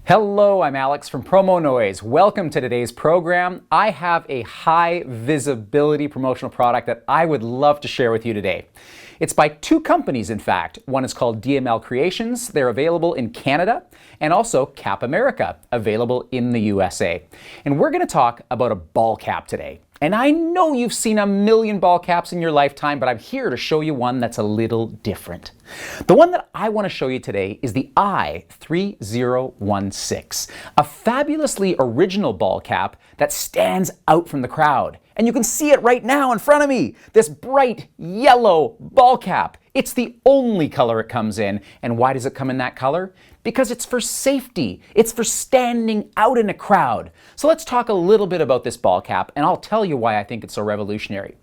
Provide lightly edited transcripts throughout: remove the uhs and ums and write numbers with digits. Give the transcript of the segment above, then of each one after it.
Hello, I'm Alex from Promonoise. Welcome to today's program. I have a high visibility promotional product that I would love to share with you today. It's by two companies, in fact. One is called DML Creations. They're available in Canada, and also Cap America, available in the USA. And we're going to talk about a ball cap today. And I know you've seen a million ball caps in your lifetime, but I'm here to show you one that's a little different. The one that I want to show you today is the i3016, a fabulously original ball cap that stands out from the crowd. And you can see it right now in front of me, this bright yellow ball cap. It's the only color it comes in. And why does it come in that color? Because it's for safety. It's for standing out in a crowd. So let's talk a little bit about this ball cap, and I'll tell you why I think it's so revolutionary.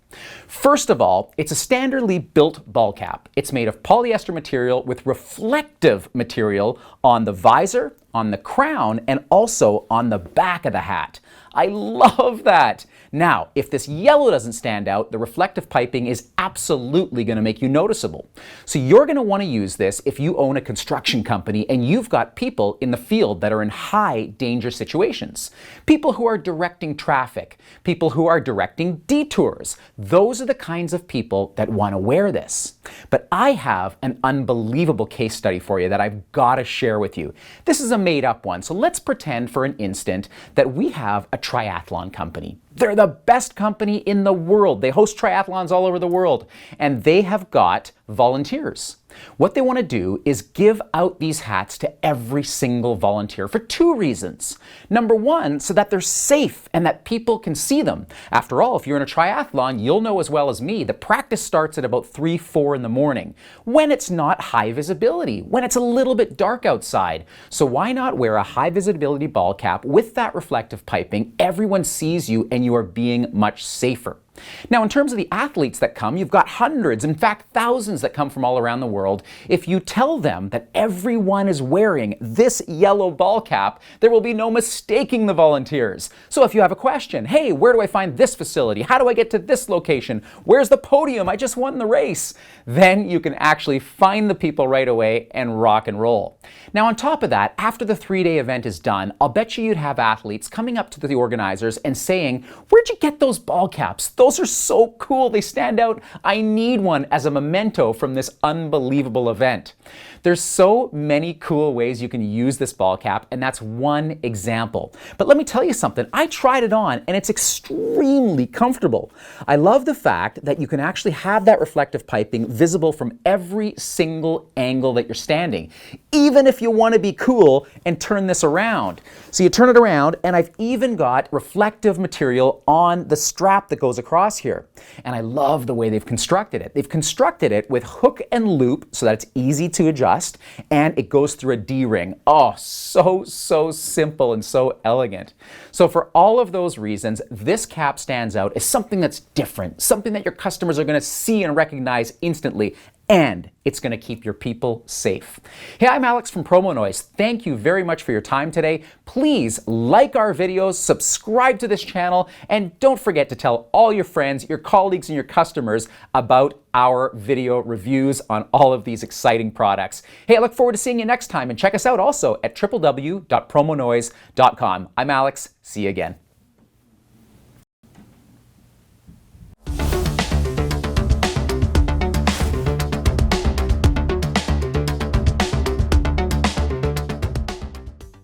First of all, it's a standardly built ball cap. It's made of polyester material with reflective material on the visor, on the crown, and also on the back of the hat. I love that. Now, if this yellow doesn't stand out, the reflective piping is absolutely going to make you noticeable. So you're going to want to use this if you own a construction company and you've got people in the field that are in high danger situations. People who are directing traffic, people who are directing detours. Those are the kinds of people that want to wear this. But I have an unbelievable case study for you that I've got to share with you. This is a made-up one, so let's pretend for an instant that we have a triathlon company. They're the best company in the world. They host triathlons all over the world, and they have got volunteers. What they want to do is give out these hats to every single volunteer for two reasons. Number one, so that they're safe and that people can see them. After all, if you're in a triathlon, you'll know as well as me, the practice starts at about 3, 4 in the morning, when it's not high visibility, when it's a little bit dark outside. So why not wear a high visibility ball cap with that reflective piping? Everyone sees you and you are being much safer. Now, in terms of the athletes that come, you've got hundreds, in fact, thousands that come from all around the world. If you tell them that everyone is wearing this yellow ball cap, there will be no mistaking the volunteers. So if you have a question, hey, where do I find this facility? How do I get to this location? Where's the podium? I just won the race. Then you can actually find the people right away and rock and roll. Now, on top of that, after the 3-day event is done, I'll bet you'd have athletes coming up to the organizers and saying, where'd you get those ball caps? Those are so cool. They stand out. I need one as a memento from this unbelievable event. There's so many cool ways you can use this ball cap, and that's one example. But let me tell you something. I tried it on, and it's extremely comfortable. I love the fact that you can actually have that reflective piping visible from every single angle that you're standing, even if you want to be cool and turn this around. So you turn it around, and I've even got reflective material on the strap that goes across here. And I love the way they've constructed it. They've constructed it with hook and loop so that it's easy to adjust, and it goes through a D-ring. Oh, so simple and so elegant. So for all of those reasons, this cap stands out as something that's different, something that your customers are going to see and recognize instantly, and it's going to keep your people safe. Hey, I'm Alex from Promonoise. Thank you very much for your time today. Please like our videos, subscribe to this channel, and don't forget to tell all your friends, your colleagues, and your customers about our video reviews on all of these exciting products. Hey, I look forward to seeing you next time, and check us out also at www.promonoise.com. I'm Alex. See you again.